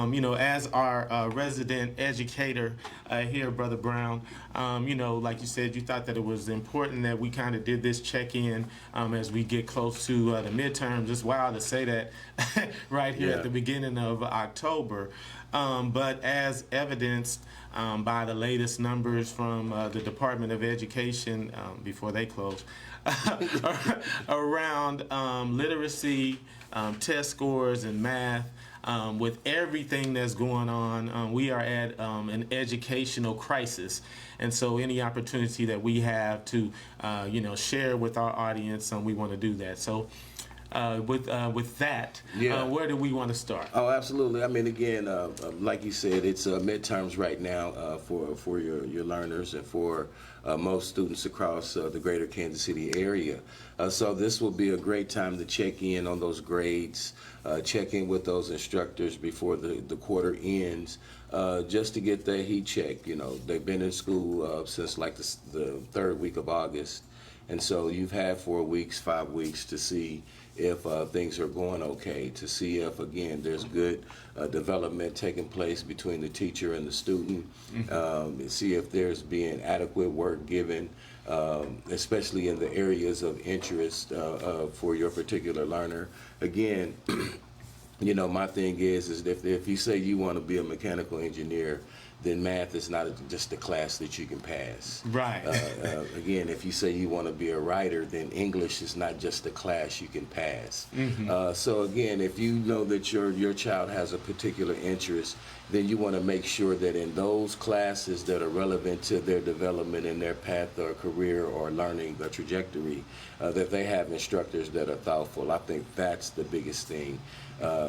As our resident educator here, Brother Brown, like you said, you thought that it was important that we kind of did this check-in as we get close to the midterms. It's wild to say that right here at the beginning of October. But as evidenced by the latest numbers from the Department of Education before they close, around literacy, test scores, and math, with everything that's going on, we are at an educational crisis. And so any opportunity that we have to, share with our audience, we want to do that. So with that, where do we want to start? Oh, absolutely. I mean, again, like you said, it's midterms right now for your learners and for most students across the greater Kansas City area. So this will be a great time to check in on those grades, check in with those instructors before the quarter ends, just to get their heat check. They've been in school since like the third week of August. And so you've had 4 weeks, 5 weeks to see if things are going okay, to see if, again, there's good development taking place between the teacher and the student, see if there's being adequate work given, especially in the areas of interest for your particular learner. Again, my thing is if you say you want to be a mechanical engineer, then math is not just a class that you can pass. Right. Again, if you say you want to be a writer, then English is not just a class you can pass. So again, if you know that your child has a particular interest, then you want to make sure that in those classes that are relevant to their development in their path or career or learning trajectory, that they have instructors that are thoughtful. I think that's the biggest thing.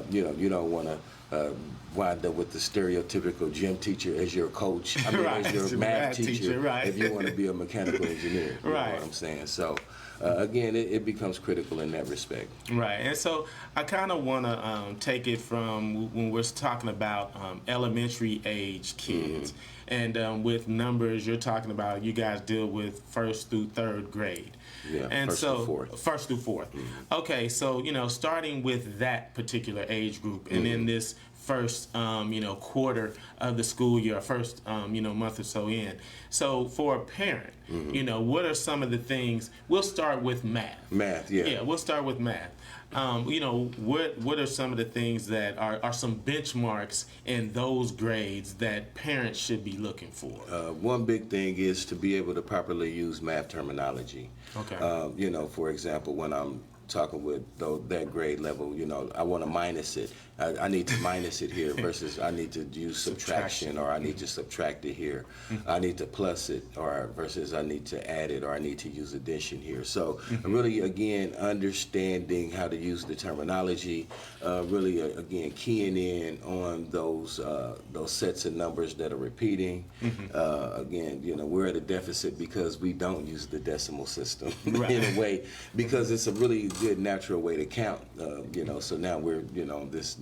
You don't want to wind up with the stereotypical gym teacher as your coach, as your math teacher, right. If you want to be a mechanical engineer. You know what I'm saying? So, again, it becomes critical in that respect. Right, and so I kind of want to take it from when we're talking about elementary age kids. And with numbers, you're talking about you guys deal with first through third grade. Yeah, and first through fourth. First through fourth. Okay, so starting with that particular age group, and in this first quarter of the school year, first month or so in. So for a parent, what are some of the things? We'll start with math. Math, yeah. Yeah, we'll start with math. What are some of the things that are some benchmarks in those grades that parents should be looking for? One big thing is to be able to properly use math terminology. Okay. For example, when I'm talking with that grade level, I want to minus it. I need to minus it here versus I need to use subtraction, or I need to subtract it here. I need to plus it, or versus I need to add it, or I need to use addition here. So really, again, understanding how to use the terminology, really, again, keying in on those sets of numbers that are repeating. Again, we're at a deficit because we don't use the decimal system in a way, because it's a really good natural way to count. So now we're this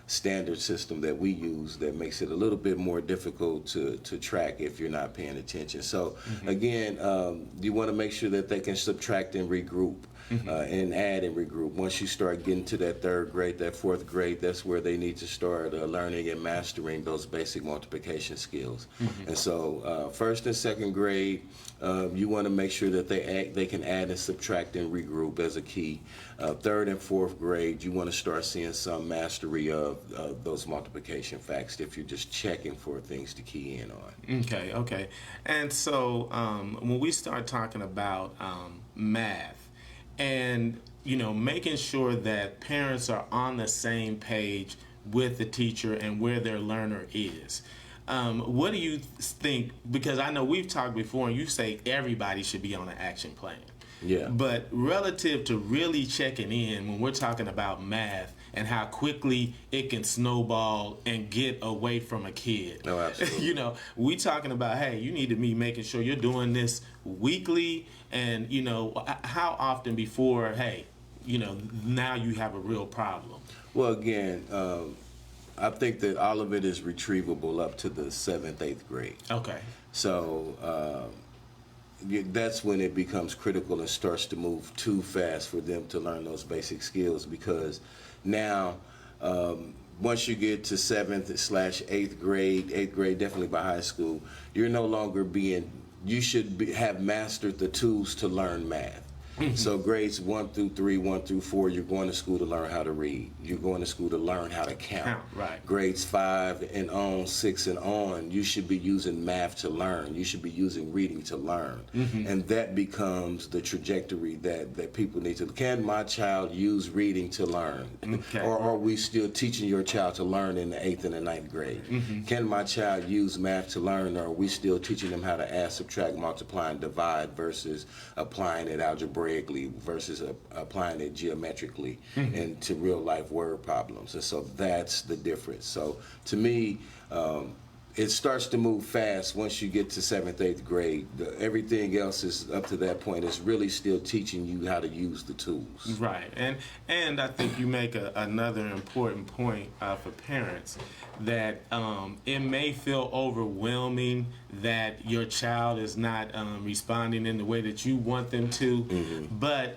standard system that we use that makes it a little bit more difficult to track if you're not paying attention. So again, you want to make sure that they can subtract and regroup. And add and regroup. Once you start getting to that third grade, that fourth grade, that's where they need to start learning and mastering those basic multiplication skills. And so first and second grade, you want to make sure that they can add and subtract and regroup as a key. Third and fourth grade, you want to start seeing some mastery of those multiplication facts if you're just checking for things to key in on. Okay. And so when we start talking about math, and making sure that parents are on the same page with the teacher and where their learner is. What do you think? Because I know we've talked before, and you say everybody should be on an action plan. Yeah. But relative to really checking in when we're talking about math and how quickly it can snowball and get away from a kid. Oh, absolutely. We talking about, hey, you need to be making sure you're doing this weekly, and how often before, hey, now you have a real problem. Well, again, I think that all of it is retrievable up to the 7th, 8th grade. Okay. So that's when it becomes critical and starts to move too fast for them to learn those basic skills, because now once you get to 7th/8th grade, 8th grade, definitely by high school, you're no longer you should have mastered the tools to learn math. So grades 1 through 3, 1 through 4, you're going to school to learn how to read. You're going to school to learn how to count. Right. Grades 5 and on, 6 and on, you should be using math to learn. You should be using reading to learn. And that becomes the trajectory that people need to. Can my child use reading to learn? Okay. Or are we still teaching your child to learn in the 8th and the 9th grade? Can my child use math to learn, or are we still teaching them how to add, subtract, multiply, and divide versus applying it algebraically versus applying it geometrically into real life word problems? And so that's the difference. So to me, it starts to move fast once you get to 7th, 8th grade. Everything else is up to that point is really still teaching you how to use the tools. Right, and I think you make another important point for parents, that it may feel overwhelming that your child is not responding in the way that you want them to, but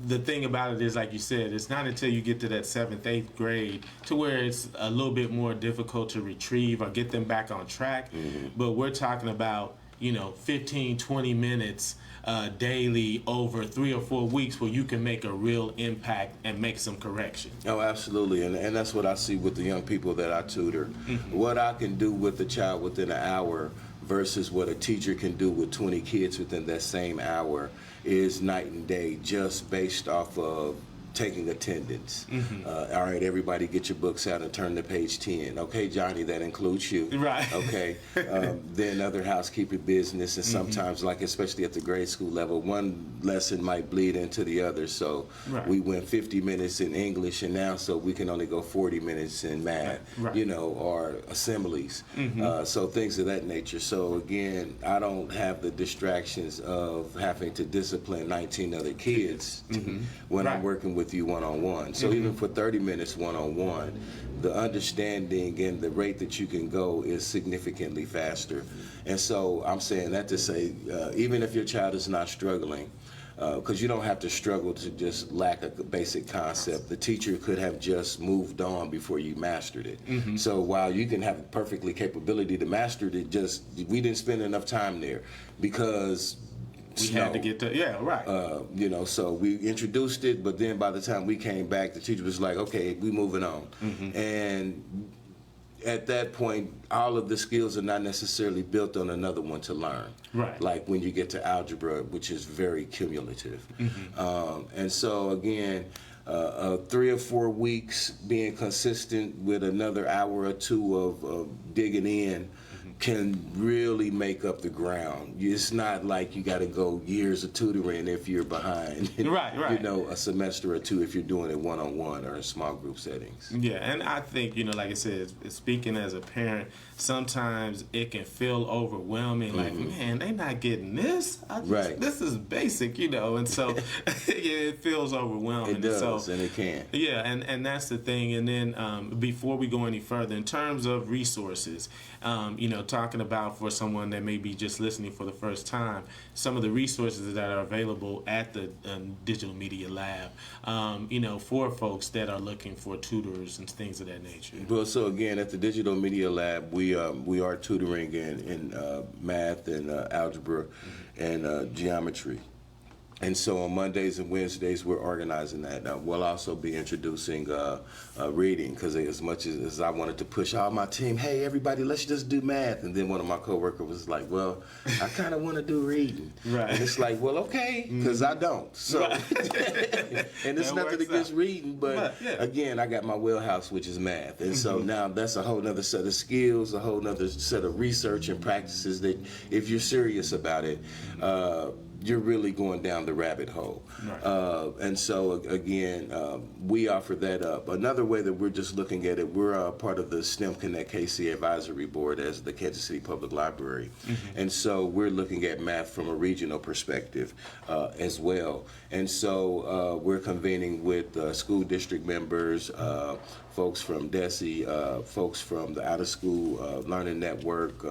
the thing about it is, like you said, it's not until you get to that 7th, 8th grade to where it's a little bit more difficult to retrieve or get them back on track. But we're talking about, 15, 20 minutes daily over 3 or 4 weeks where you can make a real impact and make some correction. Oh, absolutely. And that's what I see with the young people that I tutor. What I can do with a child within an hour versus what a teacher can do with 20 kids within that same hour is night and day, just based off of taking attendance. All right, everybody get your books out and turn to page 10. Okay, Johnny, that includes you. Right. Okay. Then other housekeeping business, and sometimes, like especially at the grade school level, one lesson might bleed into the other. So we went 50 minutes in English, and now so we can only go 40 minutes in math, or assemblies. So things of that nature. So again, I don't have the distractions of having to discipline 19 other kids when I'm working with you one-on-one. So even for 30 minutes one-on-one, the understanding and the rate that you can go is significantly faster. And so I'm saying that to say, even if your child is not struggling, because you don't have to struggle to just lack a basic concept. The teacher could have just moved on before you mastered it. So while you can have perfectly capability to master it, we didn't spend enough time there because we had to get to, so we introduced it, but then by the time we came back, the teacher was like, okay, we moving on. And at that point, all of the skills are not necessarily built on another one to learn. Right. Like when you get to algebra, which is very cumulative. And so again, 3 or 4 weeks being consistent with another hour or 2 of digging in can really make up the ground. It's not like you got to go years of tutoring if you're behind, a semester or 2 if you're doing it one-on-one or in small group settings. Yeah, and I think, like I said, speaking as a parent, sometimes it can feel overwhelming, like, man, they not getting this? This is basic, and so it feels overwhelming. It does, and it can. Yeah, and that's the thing. And then before we go any further, in terms of resources, talking about for someone that may be just listening for the first time, some of the resources that are available at the Digital Media Lab, for folks that are looking for tutors and things of that nature. Well, so again, at the Digital Media Lab, we are tutoring in math and algebra and geometry. And so on Mondays and Wednesdays, we're organizing that. Now, we'll also be introducing reading, because as much as I wanted to push all my team, hey, everybody, let's just do math. And then one of my coworkers was like, well, I kind of want to do reading. Right. And it's like, well, okay, because I don't. So, and it's nothing against reading, but again, I got my wheelhouse, which is math. And so now that's a whole nother set of skills, a whole nother set of research and practices that if you're serious about it, you're really going down the rabbit hole. And so, again, we offer that up. Another way that we're just looking at it, we're part of the STEM Connect KC Advisory Board as the Kansas City Public Library. And so we're looking at math from a regional perspective as well. And so we're convening with school district members, folks from DESE, folks from the Out of School Learning Network,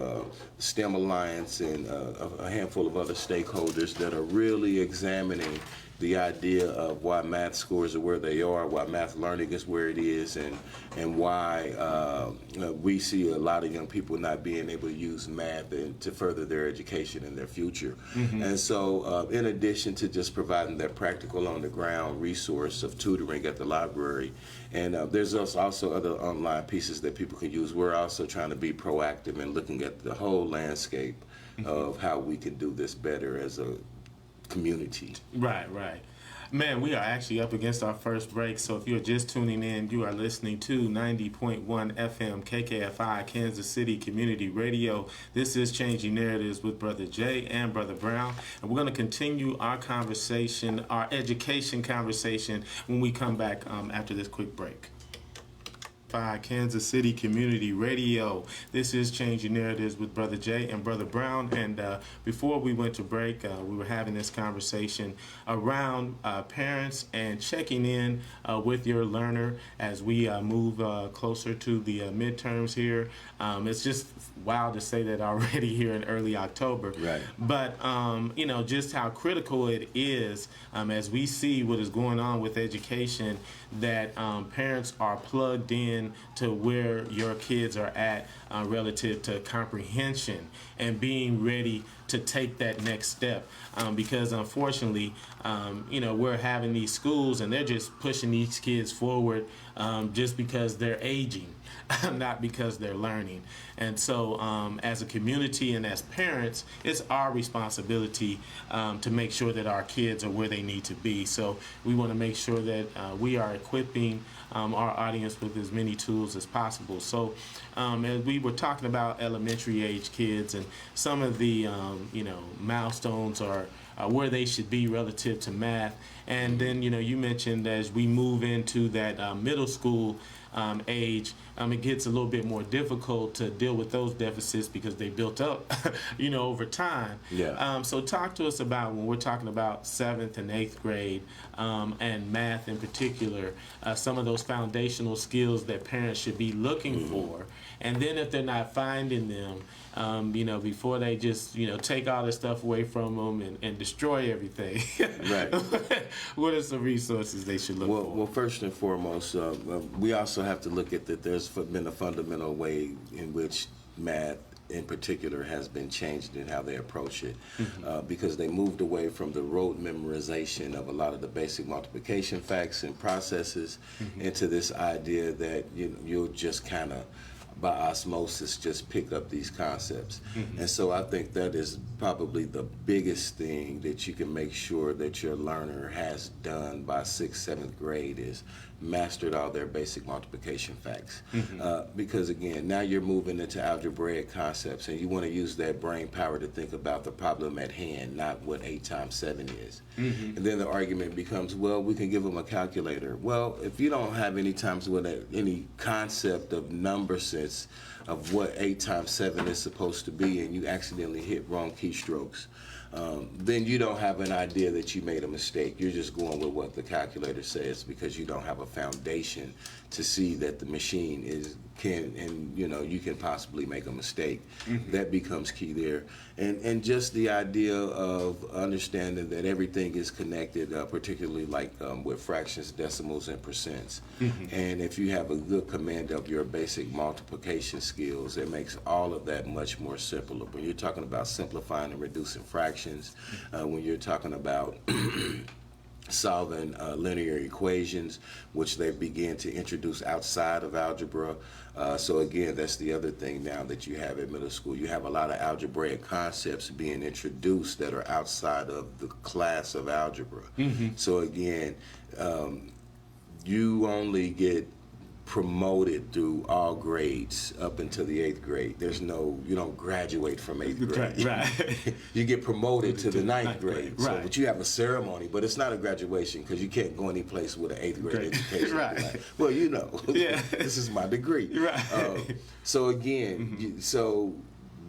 STEM Alliance, and a handful of other stakeholders that are really examining the idea of why math scores are where they are, why math learning is where it is, and why we see a lot of young people not being able to use math to further their education and their future. And so in addition to just providing that practical on the ground resource of tutoring at the library, and there's also other online pieces that people can use, we're also trying to be proactive in looking at the whole landscape of how we can do this better as a community. Right. Man, we are actually up against our first break, so if you're just tuning in, you are listening to 90.1 FM KKFI, Kansas City Community Radio. This is Changing Narratives with Brother Jay and Brother Brown, and we're going to continue our conversation, our education conversation, when we come back after this quick break. Kansas City Community Radio. This is Changing Narratives with Brother Jay and Brother Brown. And before we went to break, we were having this conversation around parents and checking in with your learner as we move closer to the midterms here. It's just wild to say that already here in early October. Right. But, just how critical it is as we see what is going on with education, that parents are plugged in to where your kids are at relative to comprehension and being ready to take that next step, because unfortunately we're having these schools and they're just pushing these kids forward just because they're aging, not because they're learning. And so as a community and as parents, it's our responsibility to make sure that our kids are where they need to be. So we want to make sure that we are equipping our audience with as many tools as possible. So as we were talking about elementary age kids and some of the milestones are where they should be relative to math, and then you mentioned as we move into that middle school age, it gets a little bit more difficult to deal with those deficits because they built up over time. So talk to us about, when we're talking about 7th and 8th grade and math in particular, some of those foundational skills that parents should be looking for, and then if they're not finding them, before they just take all this stuff away from them and destroy everything. Right. What are some resources they should look for? Well, first and foremost, we also have to look at that there's been a fundamental way in which math in particular has been changed in how they approach it, because they moved away from the rote memorization of a lot of the basic multiplication facts and processes into this idea that you'll just kind of by osmosis just pick up these concepts. And so I think that is probably the biggest thing that you can make sure that your learner has done by 6th, 7th grade is mastered all their basic multiplication facts. Because again, now you're moving into algebraic concepts and you want to use that brain power to think about the problem at hand, not what 8 times 7 is. And then the argument becomes, well, we can give them a calculator. Well, if you don't have any times with any concept of number sense of what 8 times 7 is supposed to be, and you accidentally hit wrong keystrokes, then you don't have an idea that you made a mistake. You're just going with what the calculator says because you don't have a foundation to see that the machine you can possibly make a mistake. That becomes key there. And just the idea of understanding that everything is connected, particularly like with fractions, decimals, and percents. And if you have a good command of your basic multiplication skills, it makes all of that much more simpler. When you're talking about simplifying and reducing fractions, when you're talking about solving linear equations, which they began to introduce outside of algebra. So again, that's the other thing now that you have at middle school. You have a lot of algebraic concepts being introduced that are outside of the class of algebra. So again, you only get promoted through all grades up until the 8th grade. You don't graduate from 8th grade. Right. You get promoted to the 9th grade. So, Right. but you have a ceremony, but it's not a graduation because you can't go any place with an 8th grade education. Right. Like, well, this is my degree. Right. So again, so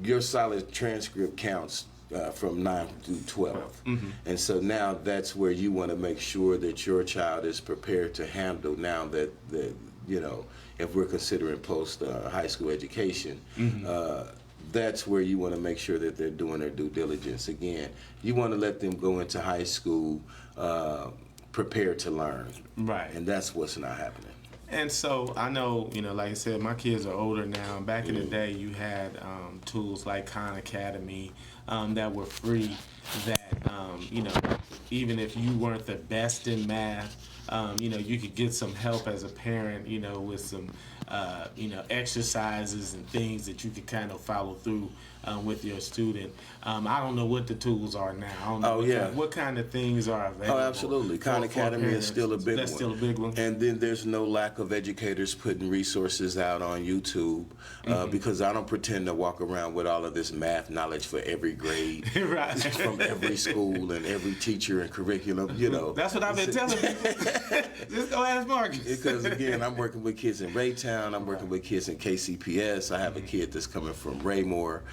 your solid transcript counts from 9 through 12. And so now that's where you want to make sure that your child is prepared to handle now that if we're considering post high school education, that's where you want to make sure that they're doing their due diligence. Again, you want to let them go into high school prepared to learn. Right. And that's what's not happening. And so I know, like I said, my kids are older now. Back in the day, you had tools like Khan Academy that were free that, even if you weren't the best in math, you could get some help as a parent, with some, exercises and things that you could kind of follow through with your student. I don't know what the tools are now. I don't know what kind of things are available. Oh, absolutely. Khan Academy is still a big one. That's still a big one. And then there's no lack of educators putting resources out on YouTube because I don't pretend to walk around with all of this math knowledge for every grade Right. from every school and every teacher and curriculum, That's what I've been telling people. Just go ask Marcus. Because, again, I'm working with kids in Raytown. I'm working with kids in KCPS. I have a kid that's coming from Raymore.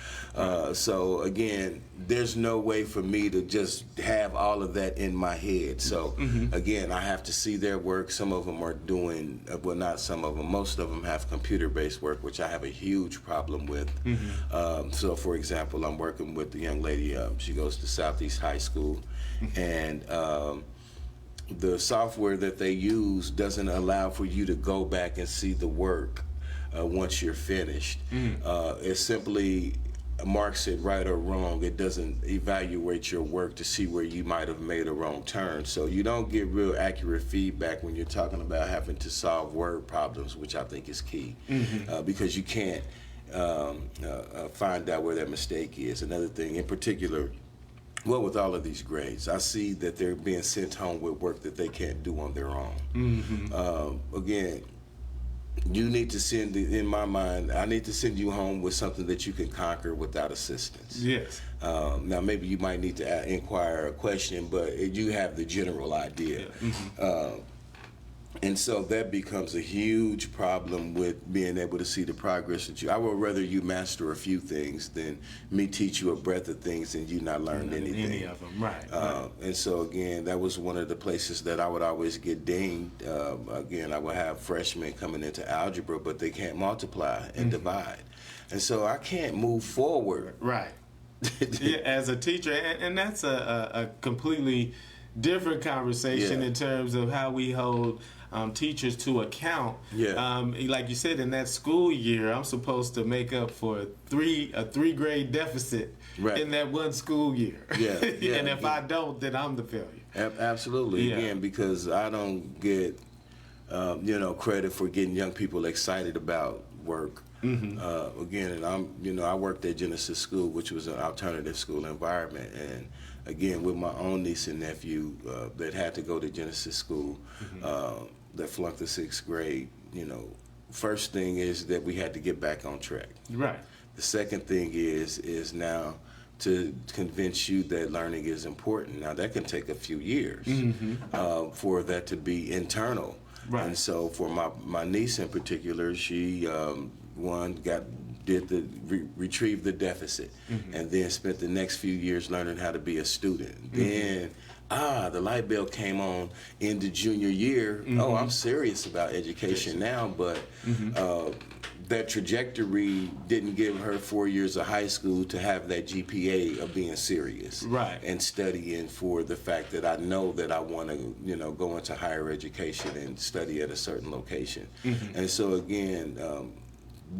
So, again, there's no way for me to just have all of that in my head. So, again, I have to see their work. Some of them are doing, well, not some of them, most of them have computer-based work, which I have a huge problem with. So, for example, I'm working with the young lady. She goes to Southeast High School, and the software that they use doesn't allow for you to go back and see the work once you're finished. It's simply marks it right or wrong. It doesn't evaluate your work to see where you might have made a wrong turn. So you don't get real accurate feedback when you're talking about having to solve word problems, which I think is key, because you can't find out where that mistake is. Another thing in particular, well, with all of these grades, I see that they're being sent home with work that they can't do on their own. Again, you need to send, in my mind, I need to send you home with something that you can conquer without assistance. Yes. Now, maybe you might need to inquire a question, but you have the general idea. And so that becomes a huge problem with being able to see the progress that I would rather you master a few things than me teach you a breadth of things and you not learn anything. Any of them, right. And so, again, that was one of the places that I would always get dinged. Again, I would have freshmen coming into algebra, but they can't multiply and divide. And so I can't move forward. Right. Yeah, as a teacher, and that's a completely different conversation in terms of how we hold teachers to account. Like you said, in that school year, I'm supposed to make up for a three grade deficit in that one school year. And if I don't, then I'm the failure. Absolutely. Again, because I don't get credit for getting young people excited about work. Again, and I worked at Genesis School, which was an alternative school environment, and again, with my own niece and nephew that had to go to Genesis School, that flunked the 6th grade, first thing is that we had to get back on track. Right. The second thing is now to convince you that learning is important. Now, that can take a few years for that to be internal. Right. And so for my niece in particular, she retrieved the deficit, and then spent the next few years learning how to be a student. Then the light bulb came on in the junior year. Oh, I'm serious about education now, but that trajectory didn't give her 4 years of high school to have that GPA of being serious and studying for the fact that I know that I want to go into higher education and study at a certain location. And so, again,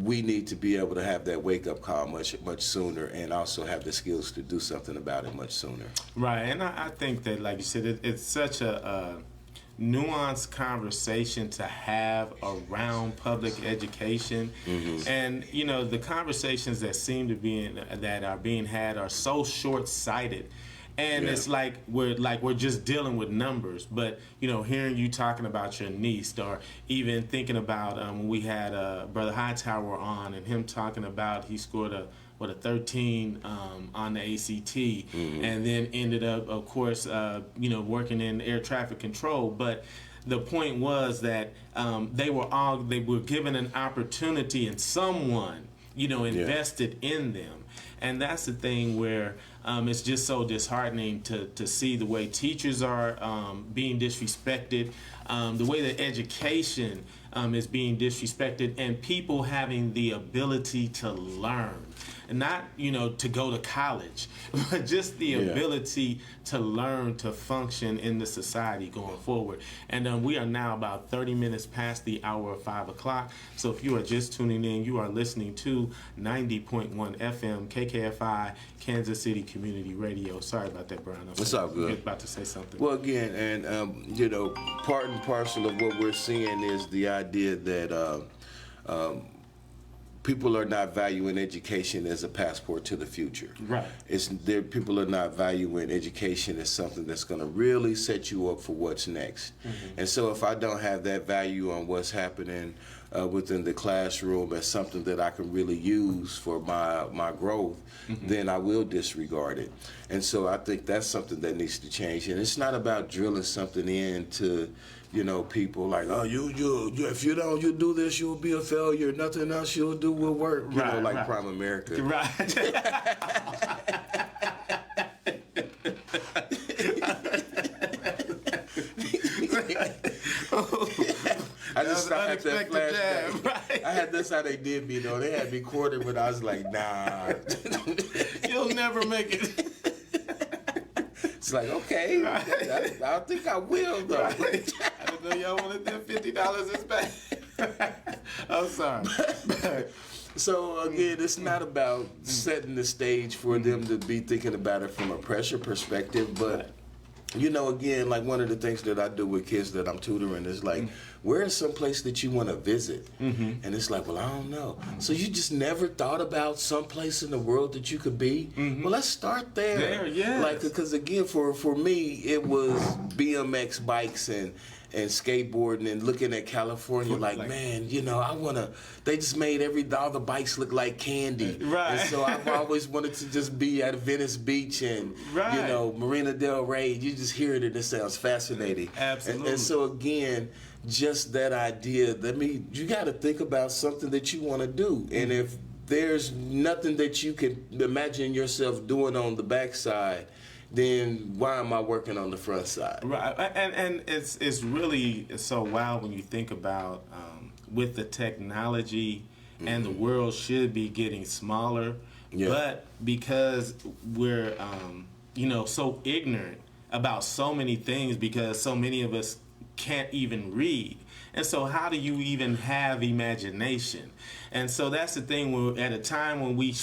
we need to be able to have that wake-up call much sooner, and also have the skills to do something about it much sooner. Right, and I think that, like you said, it's such a nuanced conversation to have around public education. And the conversations that seem to be that are being had are so short-sighted. And it's like we're just dealing with numbers. But hearing you talking about your niece, or even thinking about when we had Brother Hightower on, and him talking about he scored a 13 on the ACT, and then ended up, of course, working in air traffic control. But the point was that they were given an opportunity, and someone invested in them. And that's the thing where it's just so disheartening to see the way teachers are being disrespected, the way that education is being disrespected, and people having the ability to learn. not, to go to college, but just the ability to learn to function in the society going forward. And we are now about 30 minutes past the hour of 5 o'clock. So if you are just tuning in, you are listening to 90.1 FM KKFI Kansas City Community Radio. Sorry about that, Brian. It's all good. You're about to say something. Well, again, and part and parcel of what we're seeing is the idea that people are not valuing education as a passport to the future. Right. People are not valuing education as something that's going to really set you up for what's next. And so if I don't have that value on what's happening within the classroom as something that I can really use for my growth, then I will disregard it. And so I think that's something that needs to change. And it's not about drilling something into people like, oh, you if you do this, you'll be a failure. Nothing else you'll do will work. Like Prime America. Right. I just had that flashback. Right. I had this how they did me though. They had me quartered, but I was like, nah. You'll never make it. It's like, okay, I think I will though. Right. I didn't know y'all wanted that $50 is back. I'm sorry. So again, it's not about setting the stage for them to be thinking about it from a pressure perspective, but again, like one of the things that I do with kids that I'm tutoring is like, where is some place that you want to visit? And it's like, well, I don't know. So you just never thought about some place in the world that you could be? Well, let's start there. There, yes. Like, because again, for me, it was BMX bikes and skateboarding and looking at California like man, I want to, they just made all the bikes look like candy. Right. And so I've always wanted to just be at Venice Beach and, Marina Del Rey. You just hear it and it sounds fascinating. Absolutely. And so again, just that idea, you got to think about something that you want to do. And if there's nothing that you can imagine yourself doing on the backside, then why am I working on the front side? Right, and it's really so wild when you think about with the technology and the world should be getting smaller, but because we're so ignorant about so many things because so many of us can't even read. And so how do you even have imagination? And so that's the thing, we're at a time when we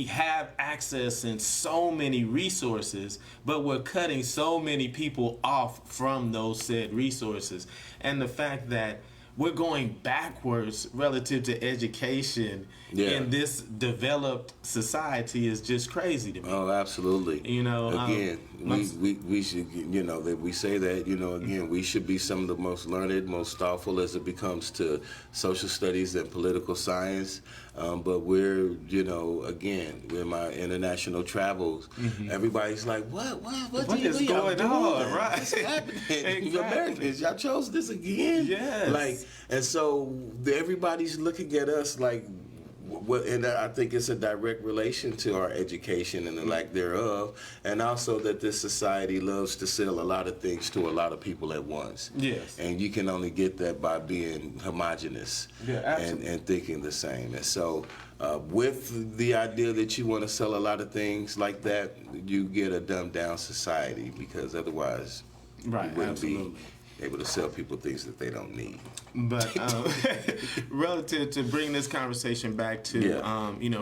have access and so many resources, but we're cutting so many people off from those said resources. And the fact that we're going backwards relative to education in this developed society is just crazy to me. Oh, absolutely. Again, we should, that we say that, again, we should be some of the most learned, most thoughtful as it becomes to social studies and political science. But we're, again, in my international travels, everybody's like, what is going on? Right. What's happening? Exactly. Americans, y'all chose this again? Yes. And so everybody's looking at us like, and I think it's a direct relation to our education and the lack thereof, and also that this society loves to sell a lot of things to a lot of people at once. Yes. And you can only get that by being homogenous and thinking the same. And so with the idea that you want to sell a lot of things like that, you get a dumbed down society because otherwise you wouldn't be able to sell people things that they don't need. But relative to bring this conversation back to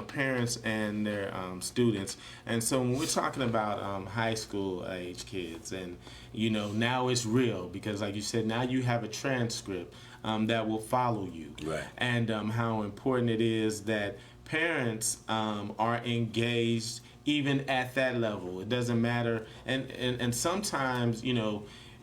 parents and their students, and so when we're talking about high school age kids, and now it's real because, like you said, now you have a transcript that will follow you, right? And how important it is that parents are engaged even at that level. It doesn't matter, and sometimes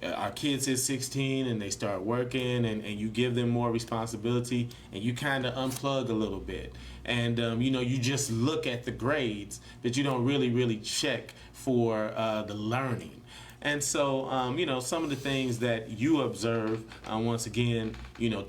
our kids hit 16 and they start working and you give them more responsibility and you kind of unplug a little bit. And, you just look at the grades, but you don't really check for the learning. And so, some of the things that you observe, once again,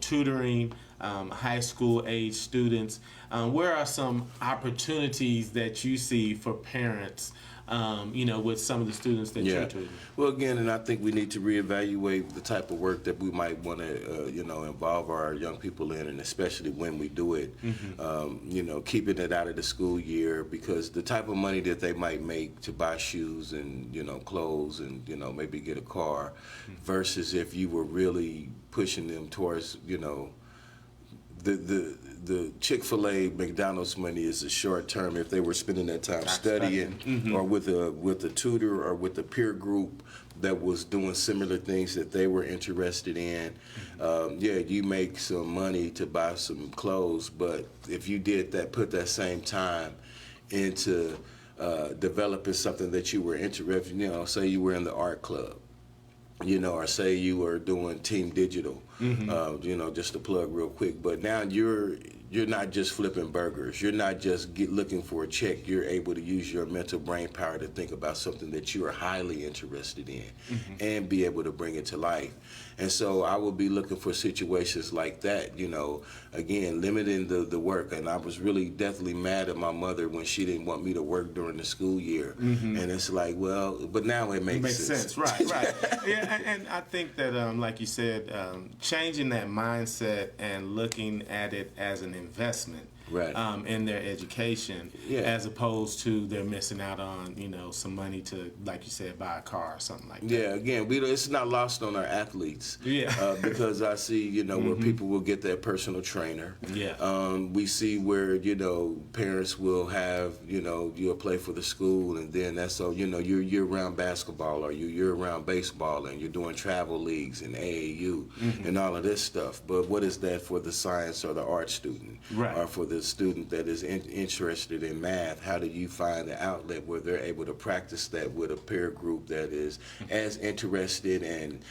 tutoring high school age students, where are some opportunities that you see for parents with some of the students that you're tutoring? Well, again, and I think we need to reevaluate the type of work that we might want to, involve our young people in, and especially when we do it, keeping it out of the school year, because the type of money that they might make to buy shoes and, clothes and, maybe get a car, versus if you were really pushing them towards, the Chick-fil-A, McDonald's money is a short term. If they were spending that time studying, or with a tutor or with a peer group that was doing similar things that they were interested in, you make some money to buy some clothes. But if you did that, put that same time into developing something that you were interested in, say you were in the art club, or say you were doing team digital, just to plug real quick. But now you're not just flipping burgers. You're not just looking for a check. You're able to use your mental brain power to think about something that you are highly interested in and be able to bring it to life. And so I will be looking for situations like that, again, limiting the work. And I was really definitely mad at my mother when she didn't want me to work during the school year. And it's like, well, but now it makes sense. Right. Yeah, and I think that, like you said, changing that mindset and looking at it as an investment in their education, as opposed to they're missing out on, some money to, like you said, buy a car or something like that. Yeah, again, it's not lost on our athletes. Because I see, where people will get their personal trainer. We see where, parents will have, you'll play for the school, and then that's so, you're year-round basketball, or you're year-round baseball, and you're doing travel leagues and AAU and all of this stuff. But what is that for the science or the art student? Or for the student that is interested in math? How do you find the outlet where they're able to practice that with a peer group that is as interested and,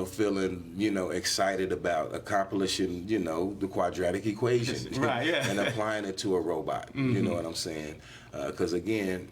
feeling, excited about accomplishing, the quadratic equation and applying it to a robot? You know what I'm saying? Because again,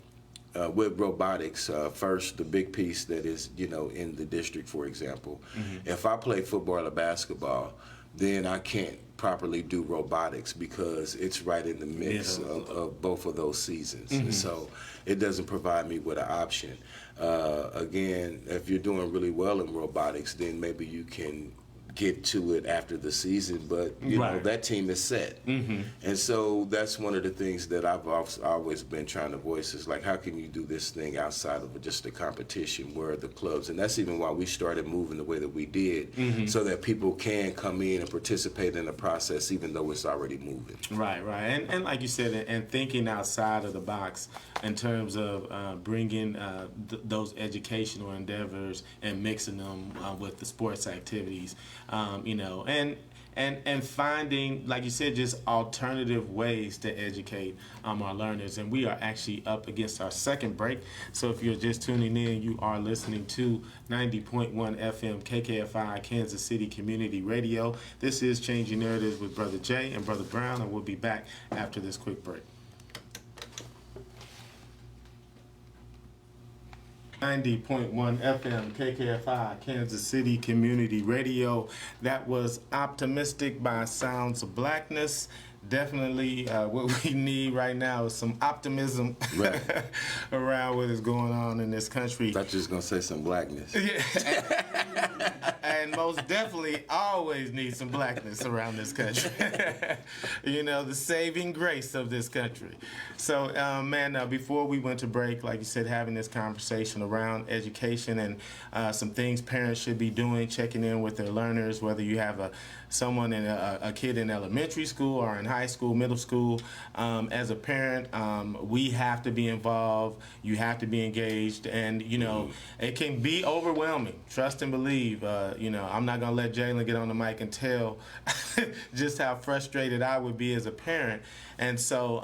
with robotics, first, the big piece that is, in the district, for example, if I play football or basketball, then I can't properly do robotics because it's right in the mix of both of those seasons. And so it doesn't provide me with an option. Again, if you're doing really well in robotics, then maybe you can get to it after the season, but that team is set. And so that's one of the things that I've always been trying to voice, is like, how can you do this thing outside of just a competition? Where are the clubs? And that's even why we started moving the way that we did, so that people can come in and participate in the process even though it's already moving. Right. And like you said, and thinking outside of the box in terms of bringing those educational endeavors and mixing them with the sports activities. And finding, like you said, just alternative ways to educate our learners. And we are actually up against our second break. So if you're just tuning in, you are listening to 90.1 FM KKFI Kansas City Community Radio. This is Changing Narratives with Brother Jay and Brother Brown, and we'll be back after this quick break. 90.1 FM KKFI Kansas City Community Radio. That was Optimistic by Sounds of Blackness. Definitely what we need right now is some optimism around what is going on in this country. I thought you was going to say some blackness. And most definitely always need some blackness around this country. The saving grace of this country. So, before we went to break, like you said, having this conversation around education and some things parents should be doing, checking in with their learners, whether you have someone in a kid in elementary school or in high school, middle school. As a parent, we have to be involved. You have to be engaged, and it can be overwhelming. Trust and believe. I'm not gonna let Jalen get on the mic and tell just how frustrated I would be as a parent. And so,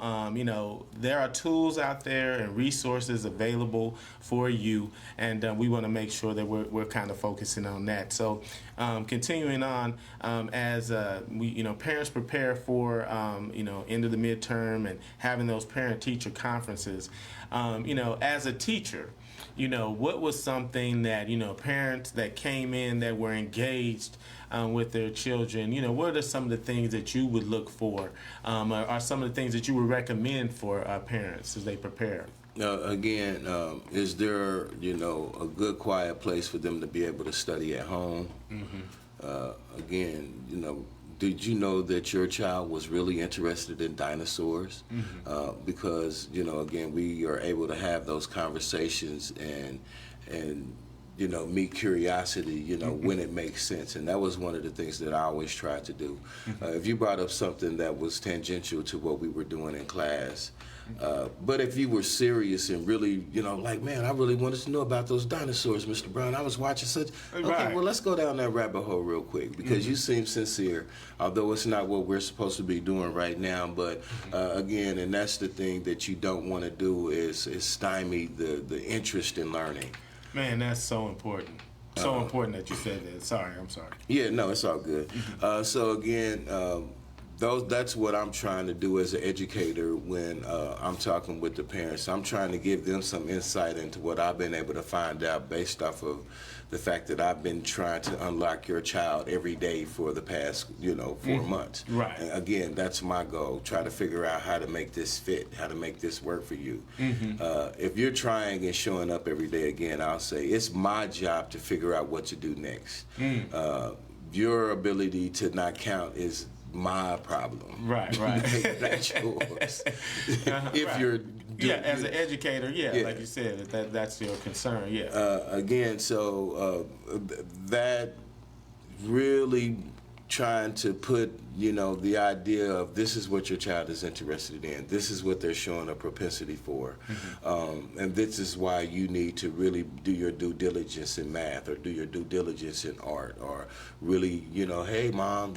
there are tools out there and resources available for you, and we want to make sure that we're kind of focusing on that. So, continuing on, as we, parents prepare for, end of the midterm and having those parent-teacher conferences, as a teacher, what was something that, parents that came in that were engaged with their children, what are some of the things that you would look for, or some of the things that you would recommend for parents as they prepare? Again, is there, a good quiet place for them to be able to study at home? Again, did you know that your child was really interested in dinosaurs? Because, again, we are able to have those conversations and meet curiosity, when it makes sense. And that was one of the things that I always tried to do. If you brought up something that was tangential to what we were doing in class, but if you were serious and really, like, man, I really wanted to know about those dinosaurs, Mr. Brown. I was watching such. Okay, right. well, let's go down that rabbit hole real quick because you seem sincere, although it's not what we're supposed to be doing right now. But again, and that's the thing that you don't want to do is stymie the interest in learning. Man, that's so important. So important that you said that. Sorry, I'm sorry. Yeah, no, it's all good. So again, that's what I'm trying to do as an educator when I'm talking with the parents. I'm trying to give them some insight into what I've been able to find out based off of the fact that I've been trying to unlock your child every day for the past, 4 months. Right. And again, that's my goal. Try to figure out how to make this fit, how to make this work for you. If you're trying and showing up every day, again, I'll say it's my job to figure out what to do next. Your ability to not count is my problem. Right. That's yours. If you're as an educator, like you said, that's your concern. Again, so that really trying to put the idea of this is what your child is interested in, this is what they're showing a propensity for, and this is why you need to really do your due diligence in math or do your due diligence in art, or really hey mom,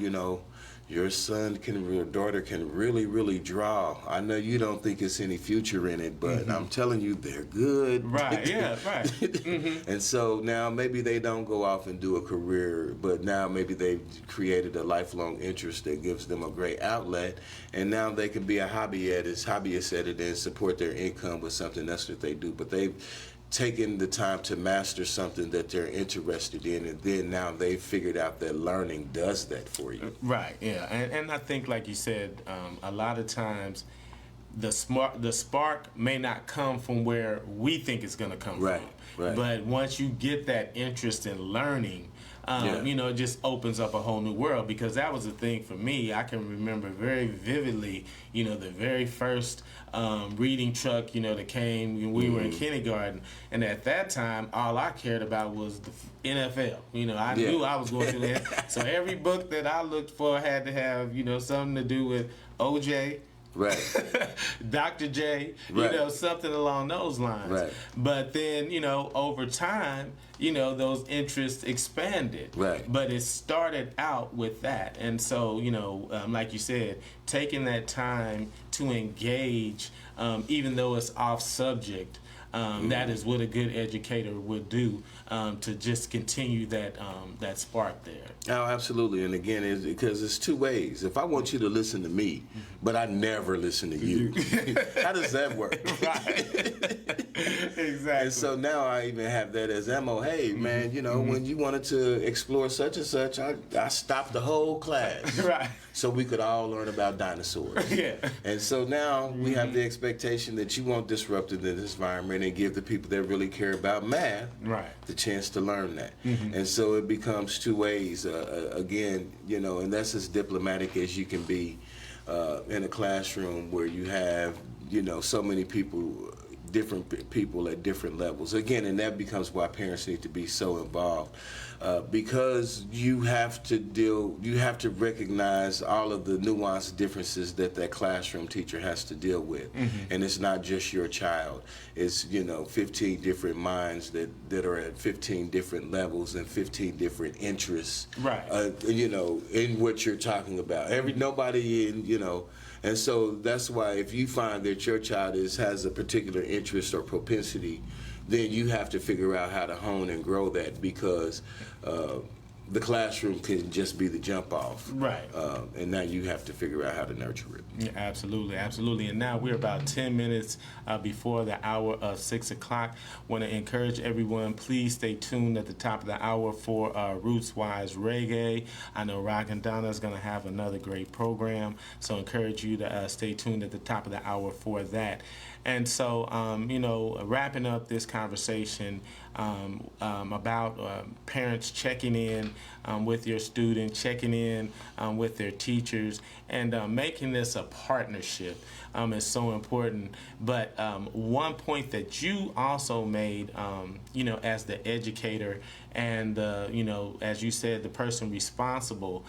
your son your daughter can really draw. I know you don't think it's any future in it, but I'm telling you they're good. Right, right. And so now maybe they don't go off and do a career, but now maybe they've created a lifelong interest that gives them a great outlet, and now they can be a hobbyist at it and support their income with something else that they do. But they've taking the time to master something that they're interested in, and then now they've figured out that learning does that for you. Right, yeah. And I think, like you said, a lot of times the spark may not come from where we think it's going to come from. Right. But once you get that interest in learning, it just opens up a whole new world, because that was the thing for me. I can remember very vividly, the very first reading truck, that came when we were in kindergarten. And at that time, all I cared about was the NFL. I knew I was going to that. So every book that I looked for had to have, something to do with OJ. Right. Dr. J, right. Something along those lines. Right. But then, over time, those interests expanded. Right. But it started out with that. And so, like you said, taking that time to engage, even though it's off subject, that is what a good educator would do, to just continue that spark there. Oh, absolutely. And again, because it's two ways. If I want you to listen to me, but I never listen to you, how does that work? Right. Exactly. And so now I even have that as ammo. Hey, man, when you wanted to explore such and such, I stopped the whole class. Right. So we could all learn about dinosaurs. Yeah. And so now we have the expectation that you won't disrupt the environment and give the people that really care about math the chance to learn that. And so it becomes two ways. Again, and that's as diplomatic as you can be in a classroom where you have, so many people, different people at different levels. Again, and that becomes why parents need to be so involved, because you have to recognize all of the nuanced differences that classroom teacher has to deal with. And it's not just your child. It's, 15 different minds that are at 15 different levels and 15 different interests. Right. In what you're talking about. Nobody in, and so that's why if you find that your child has a particular interest or propensity, then you have to figure out how to hone and grow that, because the classroom can just be the jump off. Right. And now you have to figure out how to nurture it. Yeah, absolutely, absolutely. And now we're about 10 minutes before the hour of 6 o'clock. Want to encourage everyone, please stay tuned at the top of the hour for Roots Wise Reggae. I know Rock and Donna is going to have another great program, so encourage you to stay tuned at the top of the hour for that. And so, wrapping up this conversation about parents checking in with your student, checking in with their teachers, and making this a partnership is so important. But one point that you also made, as the educator and, as you said, the person responsible,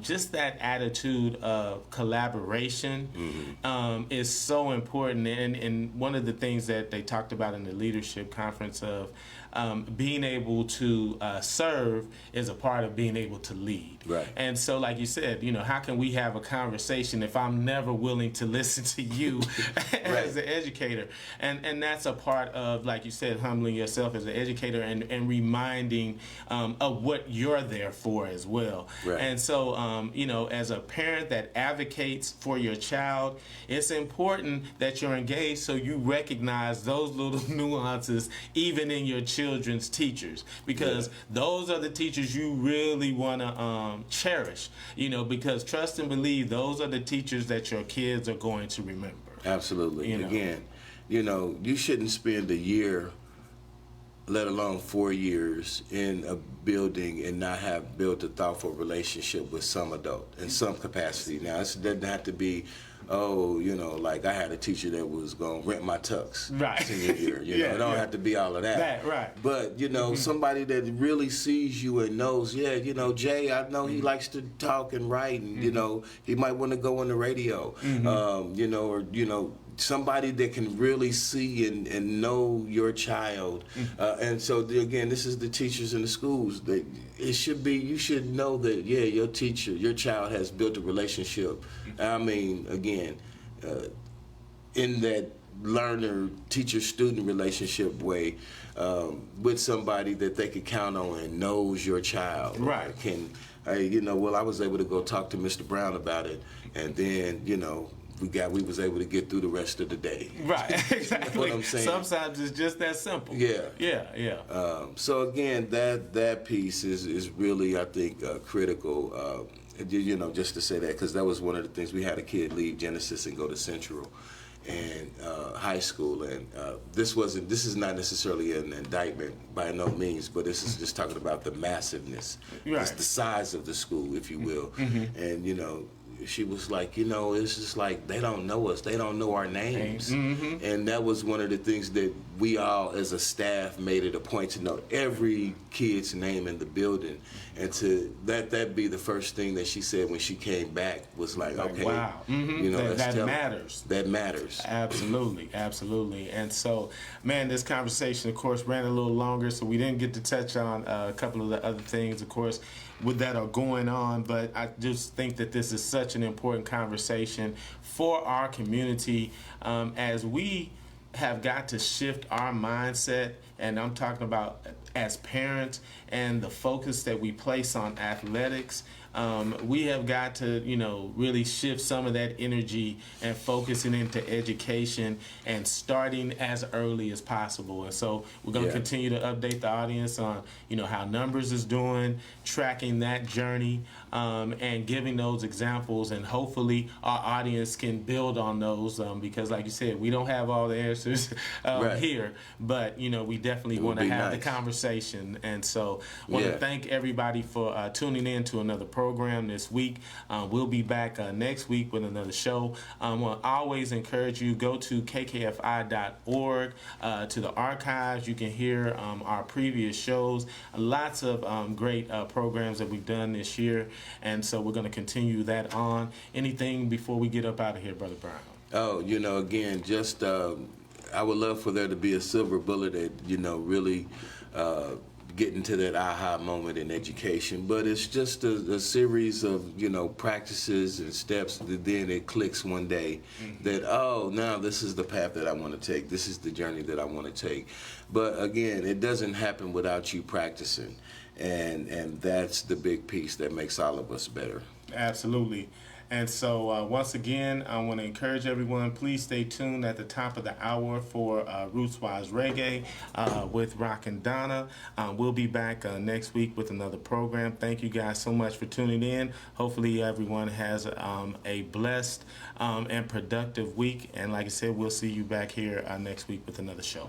just that attitude of collaboration is so important. And one of the things that they talked about in the leadership conference of being able to serve is a part of being able to lead. Right. And so, like you said, how can we have a conversation if I'm never willing to listen to you as the educator? And that's a part of, like you said, humbling yourself as an educator and reminding of what you're there for as well. Right. And so, as a parent that advocates for your child, it's important that you're engaged so you recognize those little nuances even in your children's teachers, because those are the teachers you really want to cherish, because trust and believe those are the teachers that your kids are going to remember. Absolutely. Again, you shouldn't spend a year, let alone 4 years, in a building and not have built a thoughtful relationship with some adult in some capacity. Now, it doesn't have to be, like I had a teacher that was going to rent my tux senior year. It don't have to be all of that. Right. But, somebody that really sees you and knows, Jay, I know he likes to talk and write, and, he might want to go on the radio, somebody that can really see and know your child. And so, again, this is the teachers in the schools. You should know that, your child has built a relationship. I mean, again, in that learner teacher-student relationship way, with somebody that they could count on and knows your child. Right. I was able to go talk to Mr. Brown about it, and then, we was able to get through the rest of the day. Right, exactly. You know what I'm saying? Sometimes it's just that simple. Yeah. So again, that piece is really, I think, critical. Just to say that, because that was one of the things. We had a kid leave Genesis and go to Central and high school, and this is not necessarily an indictment by no means, but this is just talking about the massiveness, it's the size of the school, if you will, and she was like, it's just like they don't know us, they don't know our names, and that was one of the things that we all as a staff made it a point to know every kid's name in the building, and to that be the first thing that she said when she came back was like okay, wow, that matters. That matters. Absolutely. And so, man, this conversation, of course, ran a little longer, so we didn't get to touch on a couple of the other things, of course, that are going on, but I just think that this is such an important conversation for our community as we have got to shift our mindset, and I'm talking about as parents and the focus that we place on athletics. We have got to, really shift some of that energy and focusing into education and starting as early as possible. And so we're going to continue to update the audience on, how Numbers is doing, tracking that journey, and giving those examples. And hopefully our audience can build on those because, like you said, we don't have all the answers here, but, we definitely want to have the conversation. And so I want to thank everybody for tuning in to another program this week. We'll be back next week with another show. We'll always encourage you, go to kkfi.org to the archives. You can hear our previous shows. Lots of great programs that we've done this year, and so we're going to continue that on. Anything before we get up out of here, Brother Brown? Oh, again, just I would love for there to be a silver bullet that, really getting to that aha moment in education, but it's just a series of, you know, practices and steps that then it clicks one day that, oh, now this is the path that I want to take. This is the journey that I want to take. But again, it doesn't happen without you practicing. And that's the big piece that makes all of us better. Absolutely. And so once again, I want to encourage everyone, please stay tuned at the top of the hour for Rootswise Reggae with Rock and Donna. We'll be back next week with another program. Thank you guys so much for tuning in. Hopefully everyone has a blessed and productive week. And like I said, we'll see you back here next week with another show.